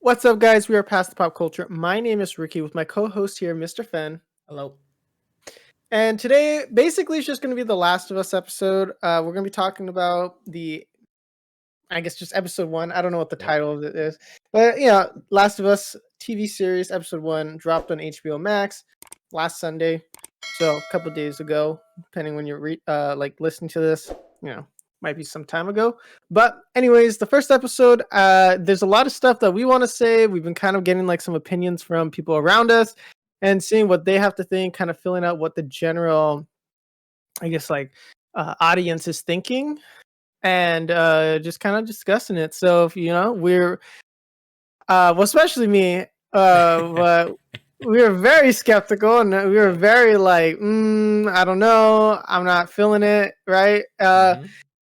What's up, guys? We are Past the Pop Culture. My name is Ricky with my co-host here, Mrphen. Hello. And today, basically, it's just going to be the Last of Us episode. We're going to be talking about just episode 1. I don't know what the title of it is. But, Last of Us TV series, episode 1, dropped on HBO Max last Sunday. So, a couple days ago, depending when you're listening to this, might be some time ago. But anyways, the first episode, there's a lot of stuff that we want to say. We've been kind of getting some opinions from people around us and seeing what they have to think, kind of filling out what the general, audience is thinking, and just kind of discussing it. So if we're especially me, but we were very skeptical and we were very I don't know, I'm not feeling it, right?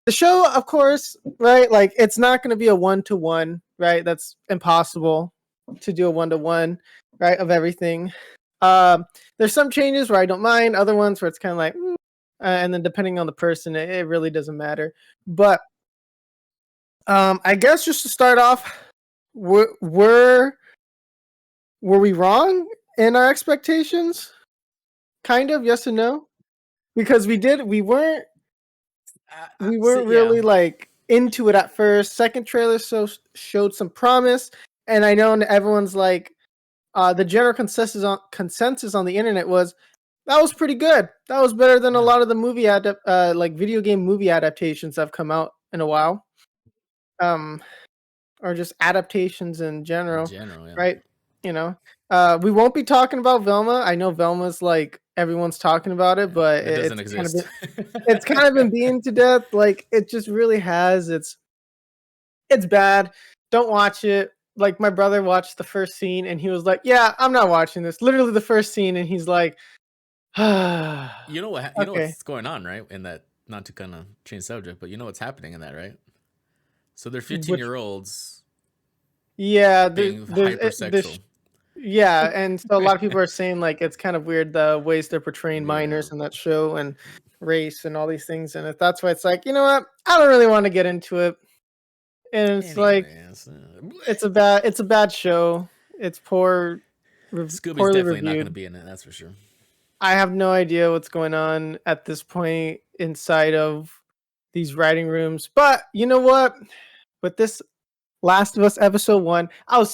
The show, of course, right? It's not going to be a 1-to-1, right? That's impossible to do a 1-to-1, right? Of everything. There's some changes where I don't mind, other ones where it's kind of and then depending on the person, it really doesn't matter. But I guess just to start off, were we wrong in our expectations? Kind of, yes and no, because we weren't really into it at first. Second trailer showed some promise, and I know everyone's the general consensus on the internet was that was pretty good. That was better than a lot of the movie video game movie adaptations that have come out in a while, or just adaptations in general, right? We won't be talking about Velma. I know Velma's everyone's talking about it, but it doesn't exist. It's kind of been beaten to death. It just really has. It's bad. Don't watch it. My brother watched the first scene and he was like, "Yeah, I'm not watching this." Literally the first scene, and he's like, You know what's going on, right? In that, not to kind of change subject, but you know what's happening in that, right? So they're 15-year-olds. Yeah, being hypersexual. Yeah, and so a lot of people are saying it's kind of weird the ways they're portraying minors in that show and race and all these things, and that's why it's you know what? I don't really want to get into it. And it's it's a bad show. It's poorly Scooby's definitely reviewed. not going to be in it, that's for sure. I have no idea what's going on at this point inside of these writing rooms. But you know what? With this Last of Us episode 1, I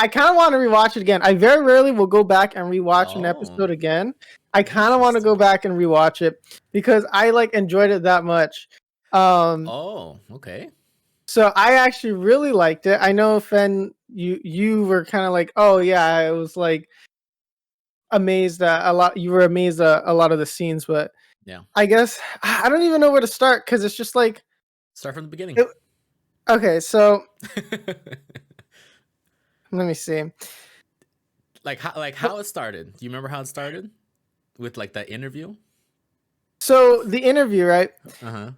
kind of want to rewatch it again. I very rarely will go back and rewatch an episode again. I kind of want to go back and rewatch it because I enjoyed it that much. Okay. So I actually really liked it. I know, Fen, you were kind of oh yeah, I was amazed at a lot. You were amazed at a lot of the scenes, but yeah, I guess I don't even know where to start because it's just start from the beginning. Okay, so let me see. How it started. Do you remember how it started? With that interview? So the interview, right? Uh-huh.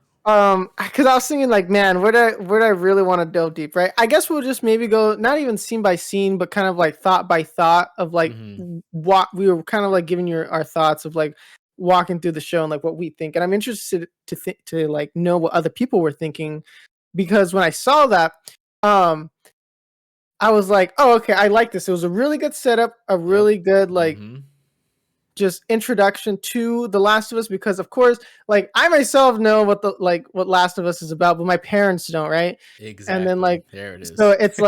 Because I was thinking man, where do I really want to delve deep, right? I guess we'll just maybe go not even scene by scene, but kind of thought by thought of what we were kind of giving you our thoughts of walking through the show and what we think. And I'm interested to know what other people were thinking, because when I saw that, I was oh, okay, I like this. It was a really good setup, a really good just introduction to The Last of Us, because of course, I myself know what what Last of Us is about, but my parents don't, right? Exactly. And then there it is. So it's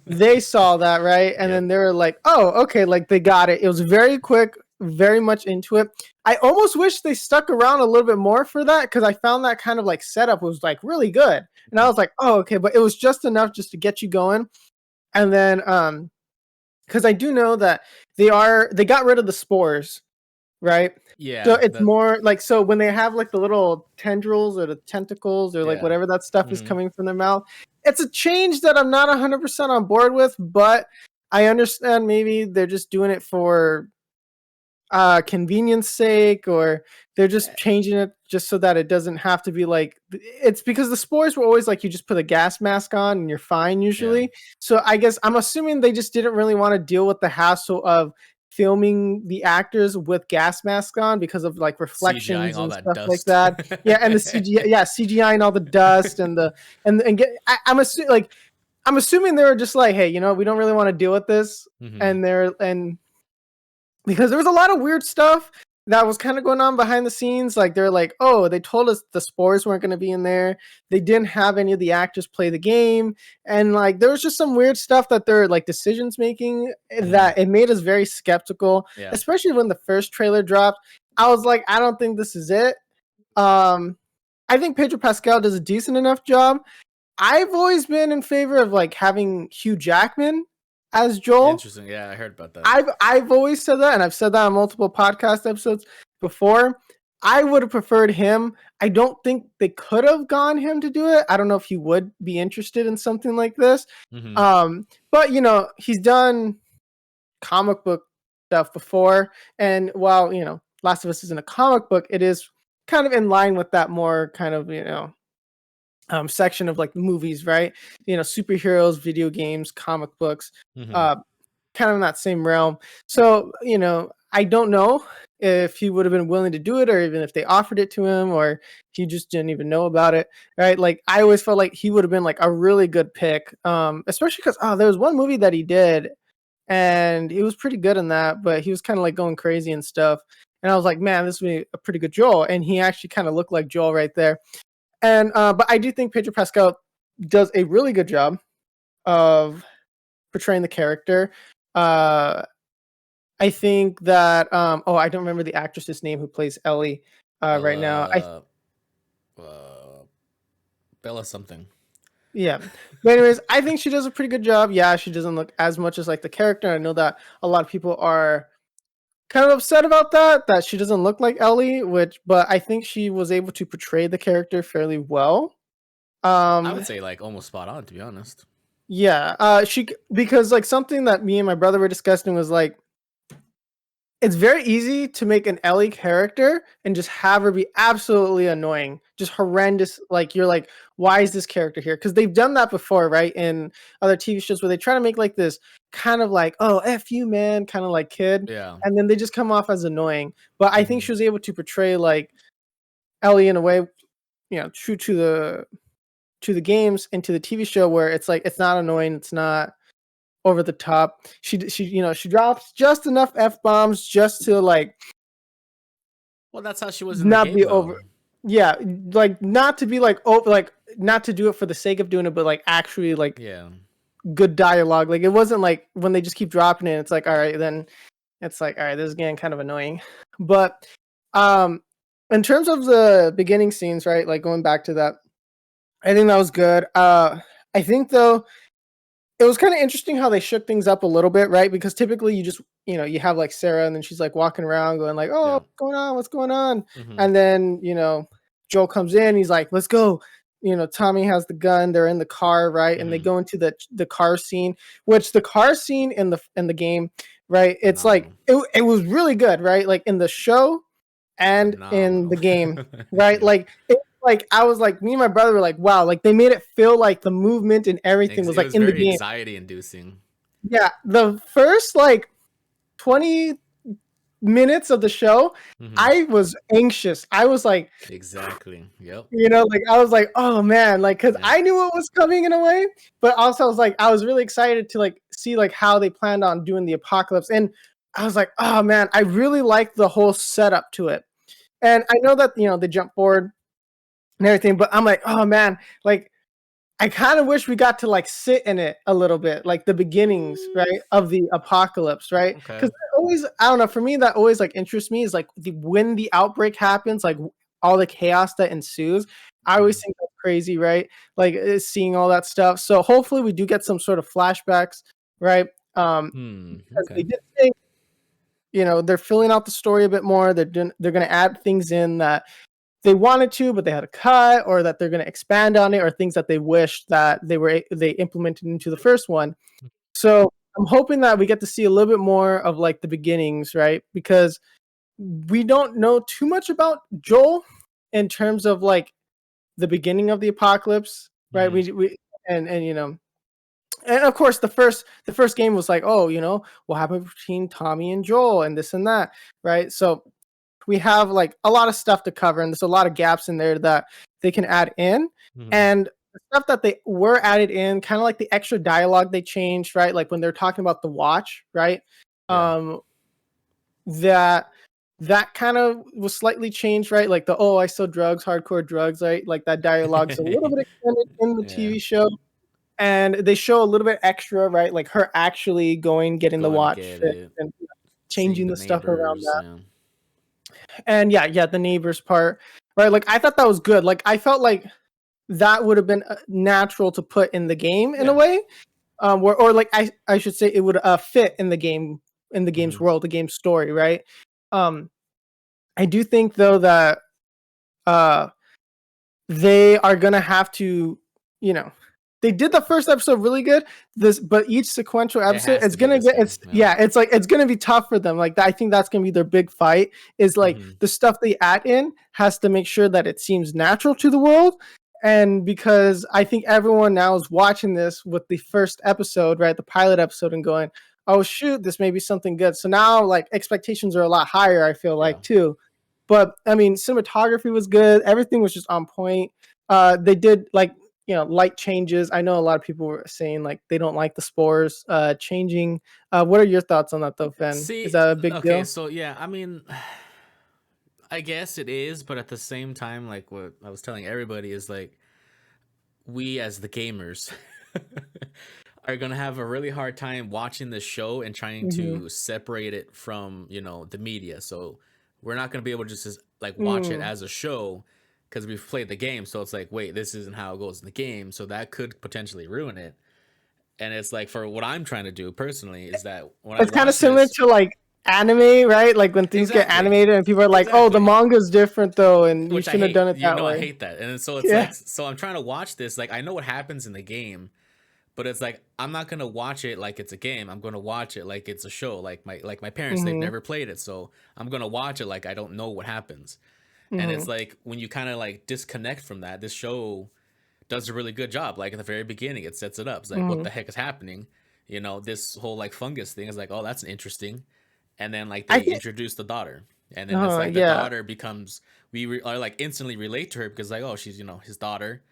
they saw that, right? And then they were oh, okay, they got it. It was very quick, very much into it. I almost wish they stuck around a little bit more for that, because I found that kind of setup was really good. And I was oh, okay, but it was just enough just to get you going. And then because I do know that they got rid of the spores, right? Yeah. So it's more so when they have the little tendrils or the tentacles or whatever that stuff is coming from their mouth, it's a change that I'm not 100% on board with, but I understand maybe they're just doing it for convenience sake, or they're just changing it just so that it doesn't have to be it's because the spores were always you just put a gas mask on and you're fine usually. So I guess I'm assuming they just didn't really want to deal with the hassle of filming the actors with gas masks on because of reflections and stuff like that. Yeah, and the CGI, CGI and all the dust and I'm assuming I'm assuming they were just like, hey, we don't really want to deal with this, and because there was a lot of weird stuff that was kind of going on behind the scenes. Like they're like, oh, they told us the spores weren't going to be in there. They didn't have any of the actors play the game, and like there was just some weird stuff that they're like decisions making that it made us very skeptical. Yeah. Especially when the first trailer dropped, I was like, I don't think this is it. I think Pedro Pascal does a decent enough job. I've always been in favor of like having Hugh Jackman as Joel. Interesting. Yeah, I heard about that. I've always said that, and I've said that on multiple podcast episodes before. I would have preferred him. I don't think they could have gone him to do it. I don't know if he would be interested in something like this. But he's done comic book stuff before, and while Last of Us isn't a comic book, it is kind of in line with that more kind of section of like movies, right? Superheroes, video games, comic books, kind of in that same realm. So I don't know if he would have been willing to do it, or even if they offered it to him, or he just didn't even know about it, right? Like I always felt like he would have been like a really good pick, especially because there was one movie that he did, and he was pretty good in that, but he was kind of like going crazy and stuff. And I was like, man, this would be a pretty good Joel, and he actually kind of looked like Joel right there. And but I do think Pedro Pascal does a really good job of portraying the character. I think that I don't remember the actress's name who plays Ellie right now. Bella something. Yeah. But anyways, I think she does a pretty good job. Yeah, she doesn't look as much as like the character. I know that a lot of people are kind of upset about that she doesn't look like Ellie, but I think she was able to portray the character fairly well. I would say like almost spot on, to be honest. Yeah, because like something that me and my brother were discussing was like, it's very easy to make an Ellie character and just have her be absolutely annoying, just horrendous. Like you're like, why is this character here? Because they've done that before, right? In other TV shows where they try to make like this kind of like, oh, F you, man, kind of like kid. Yeah. And then they just come off as annoying. But I think she was able to portray like Ellie in a way, true to the games and to the TV show, where it's like, it's not annoying. It's not over the top. She drops just enough F-bombs just to like, well, that's how she was in the game, over. Yeah, like not to be like over, like not to do it for the sake of doing it, but like actually like good dialogue. Like it wasn't like when they just keep dropping it, it's like, all right, then it's like, all right, this is getting kind of annoying. But in terms of the beginning scenes, right, like going back to that, I think that was good. I think though it was kind of interesting how they shook things up a little bit, right? Because typically you just, you have like Sarah, and then she's like walking around going like, oh, what's going on? What's going on? And then, Joel comes in, he's like, let's go. Tommy has the gun. They're in the car, right? And they go into the car scene, which the car scene in the game, right? It's like, it was really good, right? Like in the show and in the game, right? Like I was like, me and my brother were like, wow, like they made it feel like the movement and everything was like in the game. Anxiety inducing. Yeah, the first like 20 minutes of the show, I was anxious. I was like, exactly. Yep. Like I was like, oh man, like because I knew what was coming in a way, but also I was like, I was really excited to like see like how they planned on doing the apocalypse, and I was like, oh man, I really liked the whole setup to it. And I know that they jump forward and everything, but I'm like, oh man, like I kind of wish we got to like sit in it a little bit, like the beginnings, right, of the apocalypse, right? Because always, I don't know, for me that always like interests me is like when the outbreak happens, like all the chaos that ensues. I always think that's crazy, right? Like seeing all that stuff. So hopefully we do get some sort of flashbacks, right? Because they did say, they're filling out the story a bit more. They're going to add things in that they wanted to, but they had to cut, or that they're going to expand on it, or things that they wish that they implemented into the first one. So I'm hoping that we get to see a little bit more of like the beginnings, right? Because we don't know too much about Joel in terms of like the beginning of the apocalypse, right? We and and of course the first game was like, oh, what happened between Tommy and Joel and this and that, right? So we have like a lot of stuff to cover, and there's a lot of gaps in there that they can add in. And the stuff that they were added in, kind of like the extra dialogue they changed, right? Like when they're talking about the watch, right? Yeah. That kind of was slightly changed, right? Like the I sell drugs, hardcore drugs, right? Like that dialogue's a little bit extended in the Yeah. TV show, and they show a little bit extra, right? Like her actually getting the Going to watch get fit it. and Seeing changing the the stuff around neighbors. that. Yeah. And yeah, the neighbors part, right? Like I thought that was good. Like I felt like that would have been natural to put in the game in a Yeah. way, or like I should say it would fit in the game, in the game's world, the game's story, right? I do think though that they are gonna have to, you know, they did the first episode really good. But each sequential It episode, has it's to be gonna the get, same. Yeah. it's like it's gonna be tough for them. Like I think that's gonna be their big fight. Is like the stuff they add in has to make sure that it seems natural to the world. And because I think everyone now is watching this with the first episode, right, the pilot episode, and going, "Oh shoot, this may be something good." So now, like expectations are a lot higher. I feel Yeah. like too. But I mean, cinematography was good. Everything was just on point. They did like, light changes. I know a lot of people were saying like they don't like the spores changing. What are your thoughts on that though, Fen? Is See, that a big okay, deal? so yeah, I mean, I guess it is, but at the same time, like what I was telling everybody is like, we as the gamers are gonna have a really hard time watching the show and trying Mm-hmm. to separate it from, the media. So we're not gonna be able to just like watch it Mm. as a show because we've played the game. So it's like, wait, this isn't how it goes in the game. So that could potentially ruin it. And it's like, for what I'm trying to do personally is that when I It's kind of watch similar this, to like anime, right? Like when things get exactly, animated and people are like, "Oh, the exactly, manga's different though, and you which I shouldn't have done hate. it that I way." hate that. And so it's Yeah. like, so I'm trying to watch this. Like, I know what happens in the game, but it's like I'm not gonna watch it like it's a game. I'm gonna watch it like it's a show. Like my parents, they've Mm-hmm. never played it, so I'm gonna watch it like I don't know what happens. And Mm-hmm. it's like when you kind of like disconnect from that, this show does a really good job. Like at the very beginning, it sets it up. It's like, what Mm-hmm. the heck is happening? This whole like fungus thing is like, oh, that's interesting. And then like I they think. introduce the daughter, and then it's like the Yeah. daughter becomes are like instantly relate to her because like, oh, she's his daughter.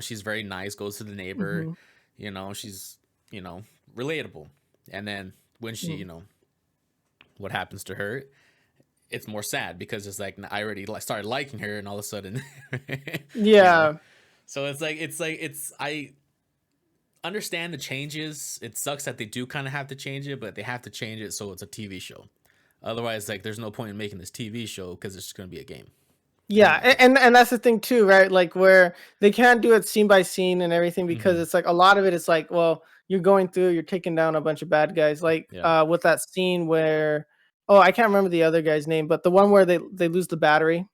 She's very nice, goes to the neighbor. Mm-hmm. She's relatable. And then when she what happens to her, it's more sad because it's like I already started liking her, and all of a sudden, you know. Yeah. So it's I understand the changes. It sucks that they do kind of have to change it, but they have to change it so it's a TV show. Otherwise, like, there's no point in making this TV show because it's just going to be a game. Yeah, and that's the thing too, right? Like where they can't do it scene by scene and everything because it's like a lot of it is like, well, you're going through, you're taking down a bunch of bad guys. Like Yeah. with that scene where, I can't remember the other guy's name, but the one where they lose the battery, Oh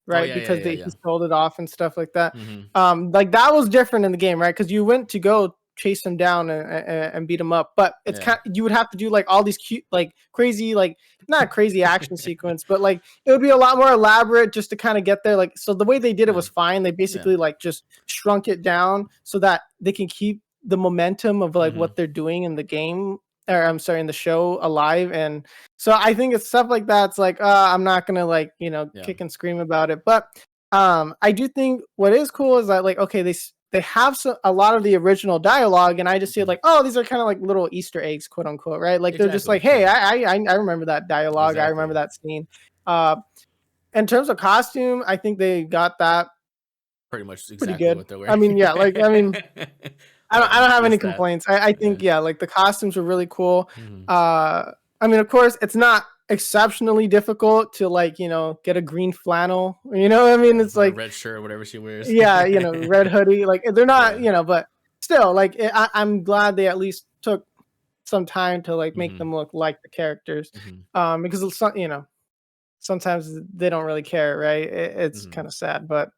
right? yeah, yeah, Because yeah, he yeah. sold it off and stuff like that. Mm-hmm. Like that was different in the game, right? Because you went to go chase him down and beat him up, but it's Yeah. you would have to do like all these cute, like crazy, like not crazy action sequence, but like it would be a lot more elaborate just to kind of get there. Like so, the way they did it was fine. They basically like just shrunk it down so that they can keep the momentum of like what they're doing in the game, or I'm sorry, in the show alive. And so I think it's stuff like that. It's like I'm not gonna like kick and scream about it, but I do think what is cool is that like okay they have a lot of the original dialogue, and I just see it like, oh, these are kind of like little Easter eggs, quote unquote, right? Like they're just like, hey, I remember that dialogue, I remember that scene. In terms of costume, I think they got that pretty much pretty exactly good. what they're wearing. I mean, yeah, like I mean, I don't have any complaints. I think yeah, like the costumes were really cool. I mean, of course, it's not exceptionally difficult to like get a green flannel. You know what I mean? It's or a like red shirt or whatever she wears. yeah, red hoodie. Like they're not, but still, like I'm glad they at least took some time to like make them look like the characters, because it's sometimes they don't really care, right? It's kind of sad, but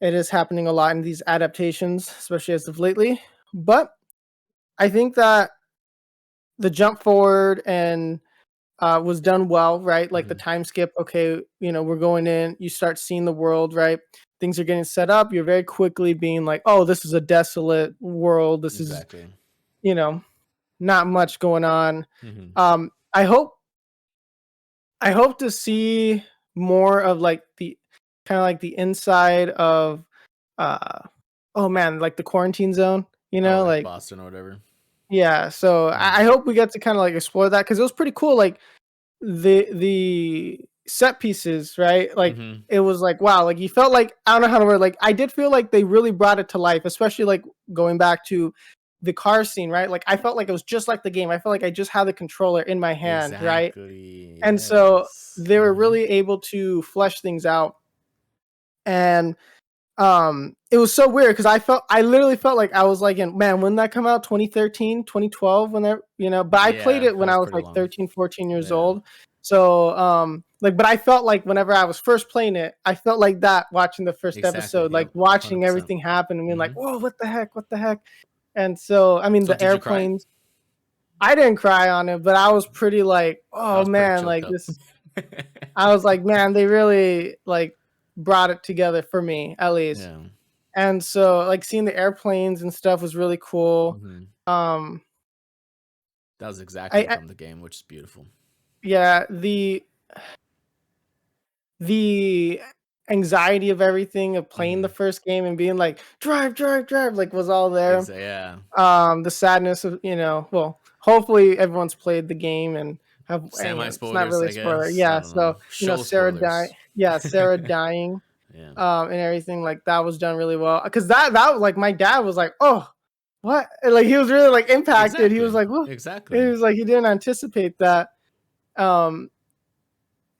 it is happening a lot in these adaptations, especially as of lately. But I think that the jump forward and was done well, right? Like the time skip. Okay, we're going in. You start seeing the world, right? Things are getting set up. You're very quickly being like, oh, this is a desolate world. This is, not much going on. I hope to see more of like the kind of like the inside of oh man, like the quarantine zone, Oh, like like Boston or whatever. yeah. So Mm-hmm. I hope we get to kind of like explore that because it was pretty cool. Like the set pieces, right? Like Mm-hmm. it was like wow, like you felt like I don't know how to word. Like I did feel like they really brought it to life, especially like going back to the car scene, right? Like I felt like it was just like the game. I felt like I just had the controller in my hand, right? Exactly. And so Yes. they were Mm-hmm. really able to flesh things out. And it was so weird because I literally felt like I was like in man, when that come out 2013, 2012 when that but I played Yeah, it that when was I was pretty like long. 13, 14 years Yeah. old. So like but I felt like whenever I was first playing it, I felt like that watching the first Exactly. episode, like Yep. watching 100%. everything happen and being like, Mm-hmm. whoa, what the heck? What the heck? And so I mean So the did you cry? airplanes, I didn't cry on it, but I was pretty like, I oh was pretty man, choked like up. this I was like, man, they really like brought it together for me at least. Yeah. And so like seeing the airplanes and stuff was really cool. Mm-hmm. Um That was exactly I from the game, which is beautiful. yeah, the anxiety of everything of playing Mm-hmm. the first game and being like drive drive drive like was all there. Yeah. The sadness of, well, hopefully everyone's played the game and have Semi it's not spoilers, really a I spoiler. guess. I Yeah, don't know. so, Show Sarah spoilers. dying Yeah. and everything like that was done really well because that was like my dad was like oh what and, like he was really like impacted he was Exactly. like what he Exactly. was like he didn't anticipate that um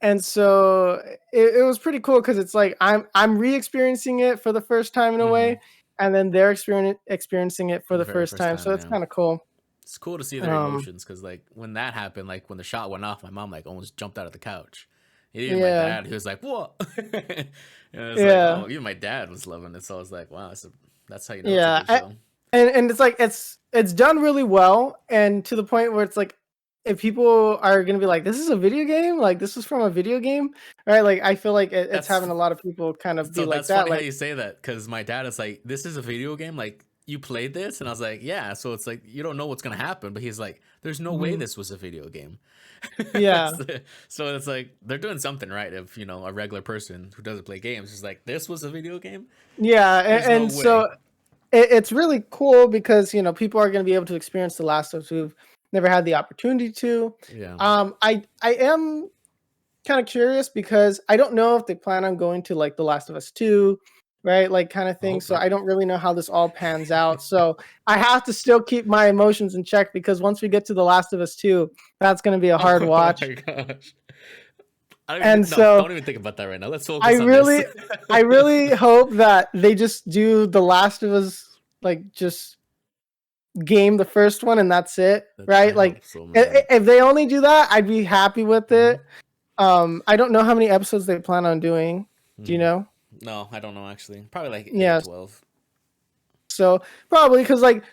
and so it was pretty cool because it's like I'm re-experiencing it for the first time in a Mm-hmm. way and then they're experiencing it for For the the very first first time so time, it's yeah. kind of cool. It's cool to see their um emotions because, like, when that happened, like when the shot went off, my mom like almost jumped out of the couch. Even my yeah dad, he was like, "What?" And it was like, yeah "Oh, even my dad was loving it." So I was like, "Wow, that's how you know it's a yeah good show." and it's like it's done really well and to the point where it's like if people are gonna be like this is a video game like this is from a video game right like I feel like it's That's having a lot of people kind of be So like that's that funny how like you say that because my dad is like, "This is a video game. Like, you played this?" And I was like, "Yeah." So it's like you don't know what's gonna happen, but he's like, "There's no way mhm. this was a video game." Yeah So it's like they're doing something right. If a regular person who doesn't play games is like, "This was a video game." yeah There's no and so way. it's really cool because people are going to be able to experience the last of us who've never had the opportunity to Yeah. I am kind of curious because I don't know if they plan on going to like The Last of Us 2, right? Like kind of I thing. hope So not. I don't really know how this all pans out. So I have to still keep my emotions in check because once we get to The Last of Us 2, that's going to be a hard Oh watch. my gosh. I don't And even no, so don't even think about that right now. Let's I focus on this. really I really hope that they just do The Last of Us like just game the first one and that's it, I right? Like hope so, man. if they only do that, I'd be happy with Hmm. it. I don't know how many episodes they plan on doing. Do you Hmm. know? No, I don't know actually. Probably like 8 or Yeah, 12. so probably because like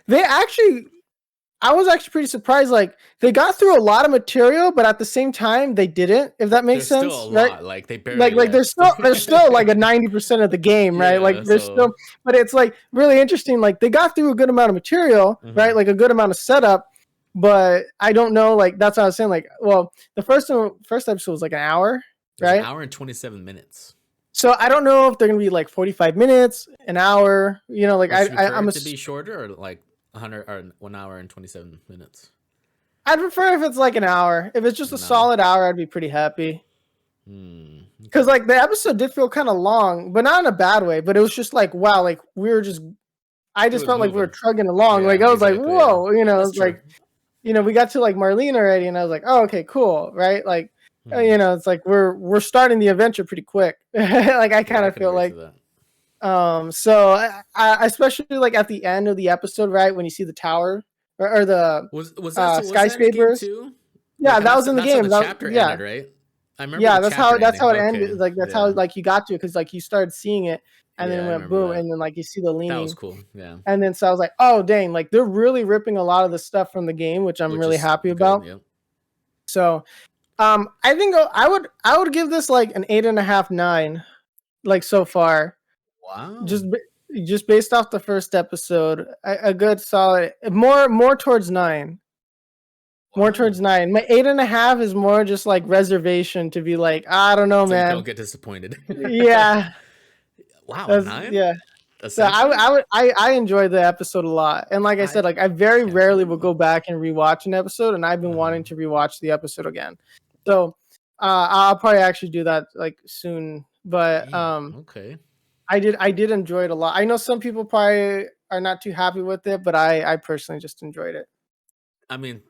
I was actually pretty surprised. Like they got through a lot of material, but at the same time they didn't. If that makes There's still a sense, right? lot. Like they barely Like left. there's still like a 90% of the game, right? Like Yeah, there's so still, but it's like really interesting. Like they got through a good amount of material, mhm. right? Like a good amount of setup, but I don't know. Like that's what I was saying. Like, well, the first episode was like an hour, It was an right? hour and 27 minutes. So I don't know if they're gonna be like 45 minutes, an hour. Like Would you prefer I'm a it to be shorter or like 100 or 1 hour and 27 minutes? I'd prefer if it's like an hour. If it's just a An hour. solid hour, I'd be pretty happy. Okay. Because like the episode did feel kind of long, but not in a bad way. But it was just like wow, like we were just. I It just was felt like we were moving. trugging along. Like Yeah, I was like, exactly. Yeah. whoa, That's it's true. like we got to like Marlene already, and I was like, oh, okay, cool, right? Like, Mhm. it's like we're starting the adventure pretty quick. Like I Yeah, kind I of can feel agree like, to that. so I especially like at the end of the episode, right when you see the tower or the Was that in the game skyscrapers. too? Yeah, Like, and that was in the that's how game. the chapter Yeah, ended, right? I remember yeah. the That's how chapter ending. it ended. Okay. Like that's how Yeah. like you got to it because like you started seeing it, and then Yeah, it I went remember boom, that. and then like you see the That was leaning, cool. Yeah. and then so I was like, oh dang, like they're really ripping a lot of the stuff from the game, which I'm Which really is happy good. about. Yep. So I think I would give this like an 8.5, 9, like so far, Wow. just just based off the first episode, a good solid more towards 9. More Wow. towards 9. My 8.5 is more just like reservation to be like, I don't know, So you don't man. get disappointed. Yeah, Wow, a that's nine? yeah. So essentially, I enjoyed the episode a lot, and like I I said, like I very can't rarely blame will you. go back and rewatch an episode, and I've been Uh-huh. wanting to rewatch the episode again. So I'll probably actually do that like soon. But Damn. Okay. I did enjoy it a lot. I know some people probably are not too happy with it, but I personally just enjoyed it. I mean,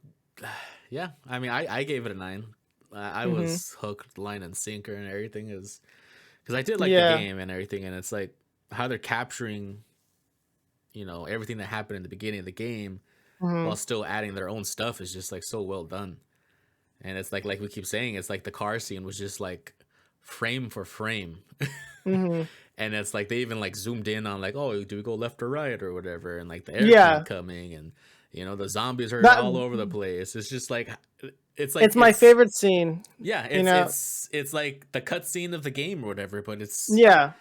yeah. I mean, I gave it a 9. I Hmm. was hooked, line and sinker, and everything is because I did like the Yeah. game and everything, and it's like how they're capturing, everything that happened in the beginning of the game Hmm. while still adding their own stuff is just like so well done. And it's like we keep saying, it's like the car scene was just like frame for frame. Hmm. And it's like they even like zoomed in on like, oh, do we go left or right or whatever, and like the airplane Yeah. coming, and the zombies are That all over the place. It's just like it's like it's my favorite scene. yeah, You it's know. it's it's like the cutscene of the game or whatever, but it's Yeah.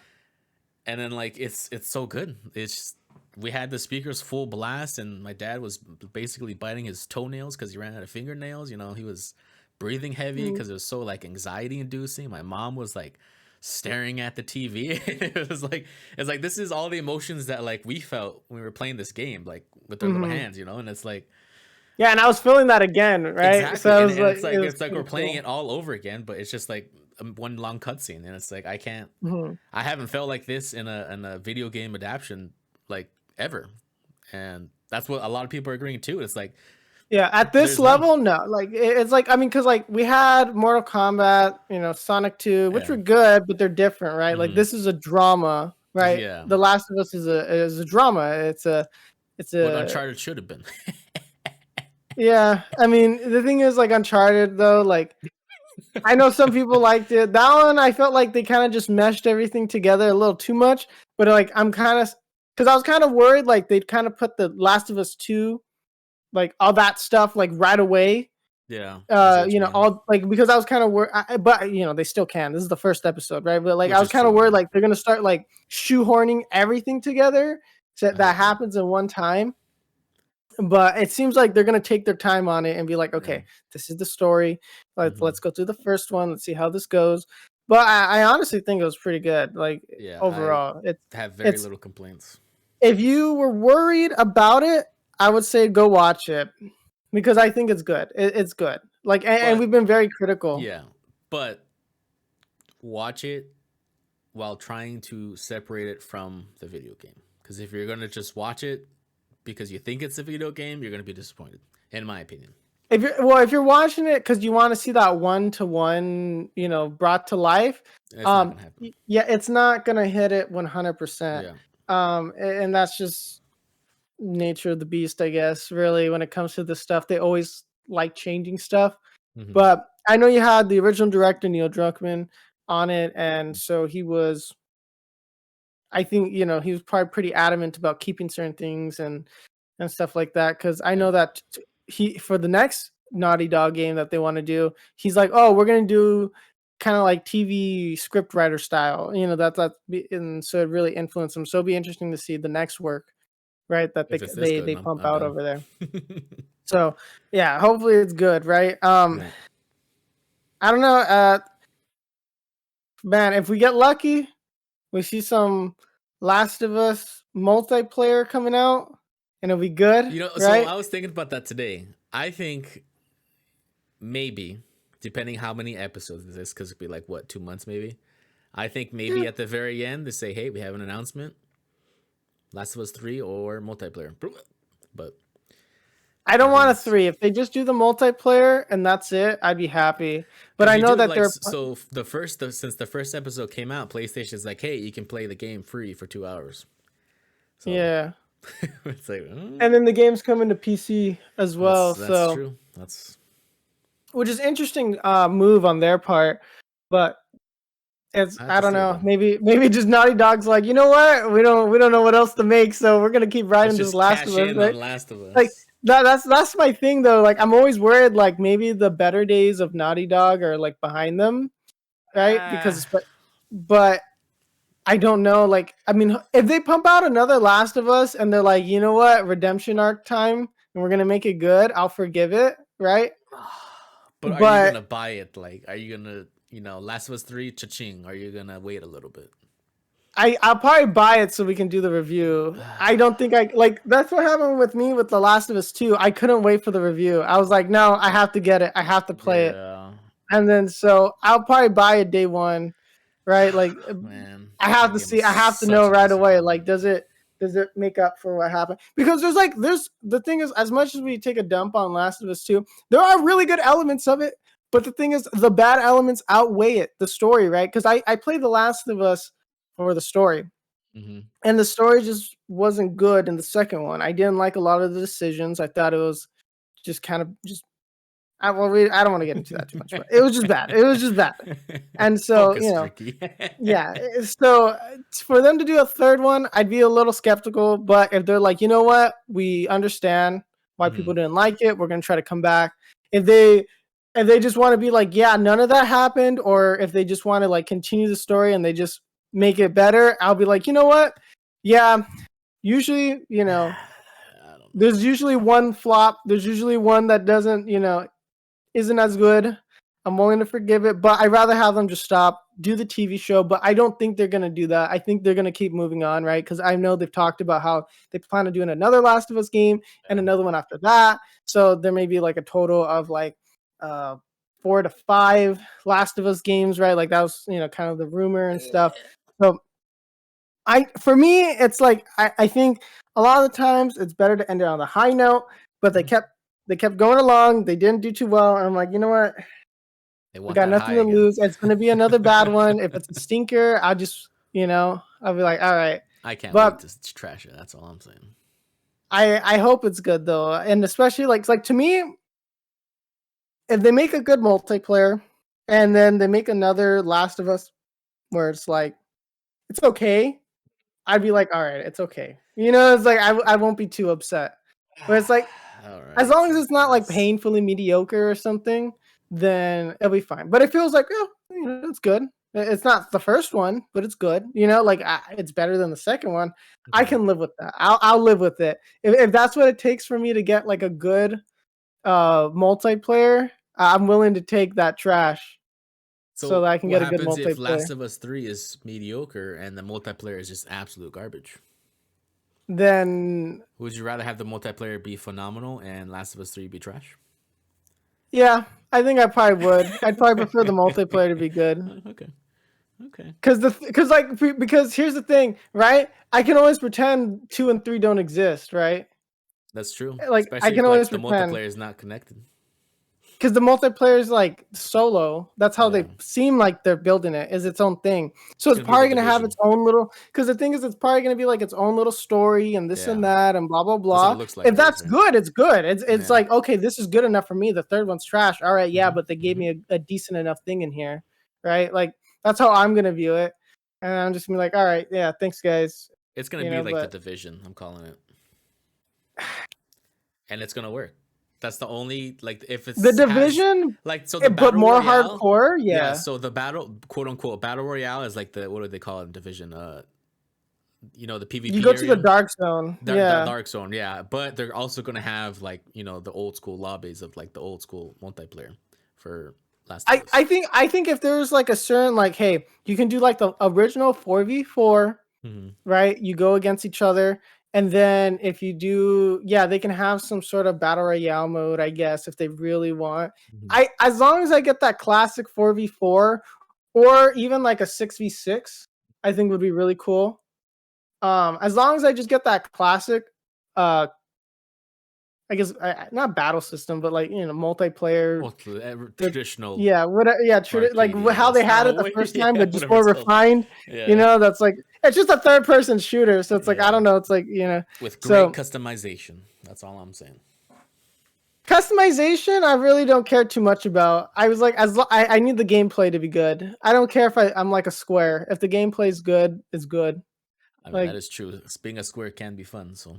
and then like it's so good. We had the speakers full blast, and my dad was basically biting his toenails because he ran out of fingernails. He was breathing heavy Mm, because it was so like anxiety inducing. My mom was like staring at the TV. It's like this is all the emotions that like we felt when we were playing this game, like with our little mhm. hands, and it's like Yeah, and I was feeling that again, right? So exactly, I and, was and like, it's it like was it's like we're pretty playing cool. it all over again, but it's just like one long cutscene, and it's like I can't. Mhm. I haven't felt like this in a video game adaptation like ever, and that's what a lot of people are agreeing too. It's like Yeah, at this there's none. level, no. Like it's like I mean, because like we had Mortal Kombat, Sonic 2, which Yeah. were good, but they're different, right? Like Hmm. this is a drama, right? Yeah. The Last of Us is a drama. It's What a Uncharted should have been. yeah. I mean, the thing is, like Uncharted, though, like I know some people liked it. That one, I felt like they kind of just meshed everything together a little too much. But like, I'm kind of because I was kind of worried, like they'd kind of put the Last of Us 2, like all that stuff, like right away. Yeah, I see what you mean. All like because I was kind of worried, but they still can. This is the first episode, right? But like, I Which was is kind of true. worried, Yeah, like they're gonna start like shoehorning everything together so I that hope not. happens in one time. But it seems like they're gonna take their time on it and be like, Yeah. okay, this is the story. Hmm. Let's go through the first one. Let's see how this goes. But I honestly think it was pretty good. Like Yeah, I overall, have very it's little complaints. if you were worried about it, I would say go watch it because I think it's good. It's good. Like and But we've been very critical. yeah, but watch it while trying to separate it from the video game. Because if you're gonna just watch it because you think it's a video game, you're gonna be disappointed, in my opinion. If you're watching it because you want to see that one to one, brought to life, It's not gonna happen. yeah, it's not gonna hit it 100%. Yeah. And that's just nature of the beast, I guess. Really, when it comes to this stuff, they always like changing stuff. Hmm. But I know you had the original director Neil Druckmann on it, and so he was. I think he was probably pretty adamant about keeping certain things and stuff like that. Because I Yeah. know that he for the next Naughty Dog game that they want to do, he's like, oh, we're gonna do kind of like TV script writer style. And so it really influenced him. So it'll be interesting to see the next work, right? That If it's this good, they I'm pump I'm out down. over there. So yeah, hopefully it's good, right? Yeah. I don't know, man. If we get lucky, we see some Last of Us multiplayer coming out, and it'll be good, So right? I was thinking about that today. I think maybe, depending how many episodes this is, because it'd be like what, 2 months maybe. I think Yeah. maybe at the very end they say, "Hey, we have an announcement: Last of Us 3 or multiplayer." But I I don't think want a it's 3. If they just do the multiplayer and that's it, I'd be happy. But because I you know do that like they're so since the first episode came out, PlayStation's like, "Hey, you can play the game free for 2 hours." So yeah. it's like, And then the game's coming to PC as that's well, that's so true. That's which is interesting move on their part, but I have I to don't see it know. though. Maybe just Naughty Dog's like, you know what? We don't know what else to make, so we're gonna keep Let's writing this just Last cash of Us, in right? on Last of Like Us. that's my thing though. Like I'm always worried like maybe the better days of Naughty Dog are like behind them, right? Ah, But I don't know. Like I mean, if they pump out another Last of Us and they're like, you know what, redemption arc time, and we're gonna make it good, I'll forgive it, right? but are you But gonna buy it? Like, are you gonna, Last of Us 3, cha-ching? Are you gonna wait a little bit? I'll probably buy it so we can do the review. I don't think I like that's what happened with me with The Last of Us 2. I couldn't wait for the review. I was like, no, I have to get it. I have to play it. Yeah. And then so I'll probably buy it day one, right? Like Man, I have that to game was see. I have to know such a right away. Like, disappointment. does it make up for what happened? Because there's the thing is, as much as we take a dump on Last of Us 2, there are really good elements of it. But the thing is, the bad elements outweigh it. The story, right? Because I played The Last of Us for the story, Hmm. and the story just wasn't good in the second one. I didn't like a lot of the decisions. I thought it was just kind of just. I don't want to get into that too much, but it was just bad. It was just bad. And so, Focus, Ricky. yeah. So for them to do a third one, I'd be a little skeptical. But if they're like, you know what, we understand why Hmm. people didn't like it, we're gonna try to come back. If they just want to be like, yeah, none of that happened, or if they just want to like continue the story and they just make it better, I'll be like, you know what, yeah. Usually, I don't know. there's usually one flop. There's usually one that doesn't, isn't as good. I'm willing to forgive it, but I'd rather have them just stop, do the TV show. But I don't think they're gonna do that. I think they're gonna keep moving on, right? Because I know they've talked about how they plan on doing another Last of Us game and Yeah. another one after that. So there may be like a total of like 4 to 5 Last of Us games, right? Like that was kind of the rumor and stuff. So for me, it's like I think a lot of the times it's better to end it on a high note, but they Mhm. kept going along. They didn't do too well. And I'm like, you know what? They We want got that nothing high to again. lose. It's going to be another bad one. If it's a stinker, I'll be like, all right. I can't wait But to trash it. That's all I'm saying. I hope it's good though. And especially like to me, if they make a good multiplayer and then they make another Last of Us where it's like, it's okay. I'd be like, all right, it's okay. It's like, I won't be too upset. But it's like, All as right, long as I it's not like guess. painfully mediocre or something, then it'll be fine. But it feels like, it's good. It's not the first one, but it's good. Like it's better than the second one. I Mhm. can live with that. I'll live with it. If that's what it takes for me to get like a good multiplayer, I'm willing to take that trash so So that I can what get a good happens if multiplayer. Last of Us 3 is mediocre and the multiplayer is just absolute garbage? Then Would you rather have the multiplayer be phenomenal and Last of Us 3 be trash? yeah, I think I probably would. I'd probably prefer the multiplayer to be good. Okay. Okay. Because here's the thing, right? I can always pretend 2 and 3 don't exist, right? That's true. Like I Especially can if always like the pretend multiplayer is not connected. because the multiplayer is like solo. That's how Yeah. they seem like they're building it. Is its own thing. So It's it's gonna be the probably gonna have division. its own little. Because the thing is, it's probably gonna be like its own little story and this Yeah. and that and blah blah That's what it blah. looks like If at least, that's right? good, it's good. It's Yeah. like okay, this is good enough for me. The third one's trash. All right, yeah, Hmm. but they gave Hmm. me a decent enough thing in here, right? Like that's how I'm gonna view it, and I'm just gonna be like, all right, yeah, thanks guys, It's gonna be like the but division, I'm calling it. And it's gonna work. That's the only like if the it's has division, like so the but battle more royale. hardcore, Yeah, yeah. so the battle quote unquote battle royale is like the what do they call it in division? The You PvP go to the area. dark zone, yeah. Dark zone, yeah. But they're also gonna have like, the old school lobbies of like the old school multiplayer for Last of I, Us. I think I think if there's like a certain like, hey, you can do like the original 4v4, Hmm. right? You go against each other, and then if you do, yeah, they can have some sort of battle royale mode, I guess, if they really want. Hmm. I as long as I get that classic 4v4 or even like a 6v6, I think would be really cool. As long as I just get that classic, uh, I guess not battle system, but like multiplayer. Well, the With traditional yeah, yeah, like how Arcadian they had it style the way, first time, yeah, but just whatever more it's called. refined. Yeah, That's like it's just a third person shooter, so it's like I yeah. don't know, it's like With great so customization. That's all I'm saying. customization. I really don't care too much about. I was like, I need the gameplay to be good. I don't care if I'm like a square. If the gameplay is good, it's good. I mean, that Like is true. Being a square can be fun, so.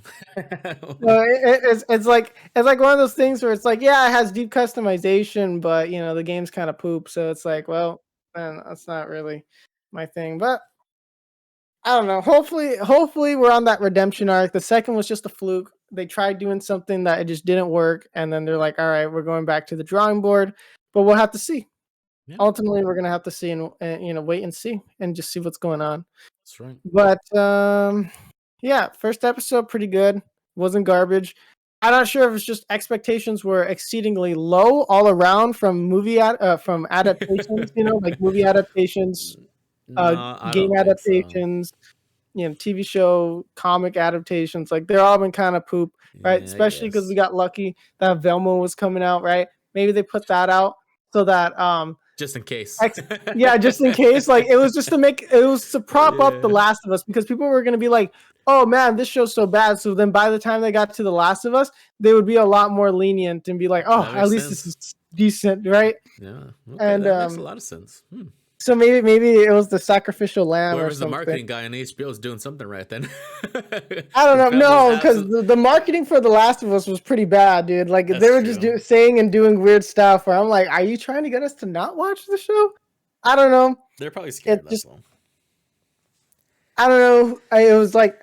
it's like one of those things where it's like yeah, it has deep customization, but the game's kind of poop. So it's like well, then that's not really my thing, but. I don't know. Hopefully we're on that redemption arc. The second was just a fluke. They tried doing something that it just didn't work, and then they're like, "All right, we're going back to the drawing board." But we'll have to see. Yeah. Ultimately, we're gonna have to see and wait and see and just see what's going on. That's right. But yeah, first episode pretty good. Wasn't garbage. I'm not sure if it's just expectations were exceedingly low all around from from adaptations, like movie adaptations, No, I game don't think so. adaptations, TV show, comic adaptations. Like they're all been kind of poop, right? Yeah, I Especially because we guess. got lucky that Velma was coming out, right? Maybe they put that out so that Just in case. yeah, just in case. Like it was to prop up The Yeah. Last of Us because people were gonna be like, oh man, this show's so bad. So then by the time they got to The Last of Us, they would be a lot more lenient and be like, oh, That at makes least this sense. is decent, right? Yeah. Okay, And that makes a lot of sense. so maybe it was the sacrificial lamb or Whoever's the something. marketing guy in HBO is doing something right then. I don't know. Velma's No, because the marketing for The Last of Us was pretty bad, dude. Like That's they were true. just saying and doing weird stuff. Where I'm like, are you trying to get us to not watch the show? I don't know. They're probably scared. That's all. I don't know. It was like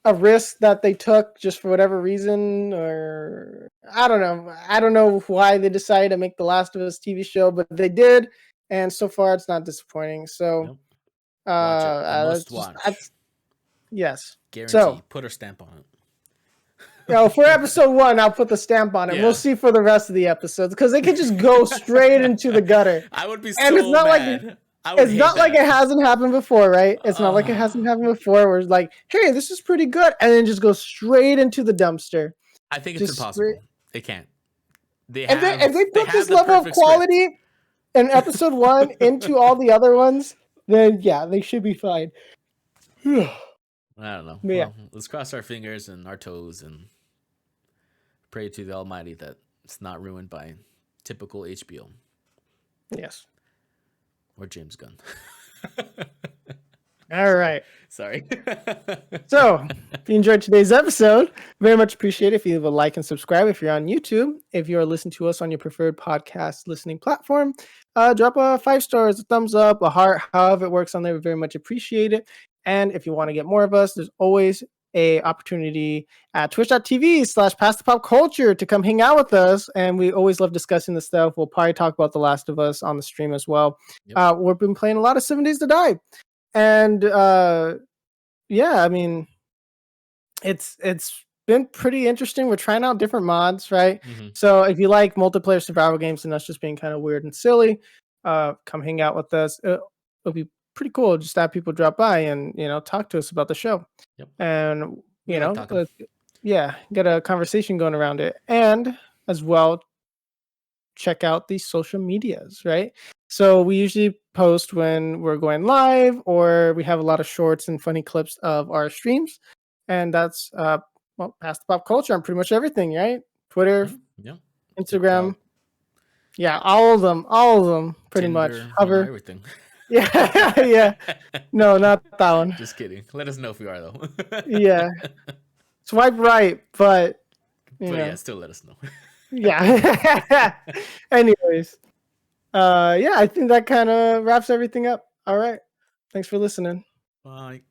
a risk that they took just for whatever reason, or I don't know. I don't know why they decided to make The Last of Us TV show, but they did, and so far it's not disappointing. So, Yep. Watch it. A must watch. Yes. Guarantee. So put a stamp on it. for episode 1, I'll put the stamp on it. Yeah. We'll see for the rest of the episodes because they could just go straight into the gutter. I would be so and it's not mad. It's not like it hasn't happened before, right? It's not like it hasn't happened before where it's like, hey, this is pretty good. And then just go straight into the dumpster. I think it's impossible. It can't. If they put this level of quality in episode 1 into all the other ones, then yeah, they should be fine. I don't know. Yeah. Well, let's cross our fingers and our toes and pray to the Almighty that it's not ruined by typical HBO. Yes. Or James Gunn. All right. Sorry. So, if you enjoyed today's episode, very much appreciate it if you leave a like and subscribe if you're on YouTube. If you're listening to us on your preferred podcast listening platform, drop a 5 stars, a thumbs up, a heart, however it works on there. We very much appreciate it. And if you want to get more of us, there's always a opportunity at twitch.tv/pastthepopculture to come hang out with us. And we always love discussing this stuff. We'll probably talk about The Last of Us on the stream as well. Yep. We've been playing a lot of 7 Days to Die. And yeah, I mean, it's been pretty interesting. We're trying out different mods, right? Mm-hmm. So if you like multiplayer survival games and us just being kind of weird and silly, come hang out with us. It'll be pretty cool just to have people drop by and talk to us about the show. Yep. And get a conversation going around it. And as well, check out the social medias, right? So we usually post when we're going live, or we have a lot of shorts and funny clips of our streams, and that's Past the Pop Culture on pretty much everything, right? Twitter, Instagram, TikTok. Yeah, all of them, pretty Tinder, much. Hover, everything. Yeah. No, not that one. Just kidding. Let us know if you are though. Yeah, swipe right, but still let us know. Yeah. Anyways. I think that kind of wraps everything up. All right. Thanks for listening. Bye.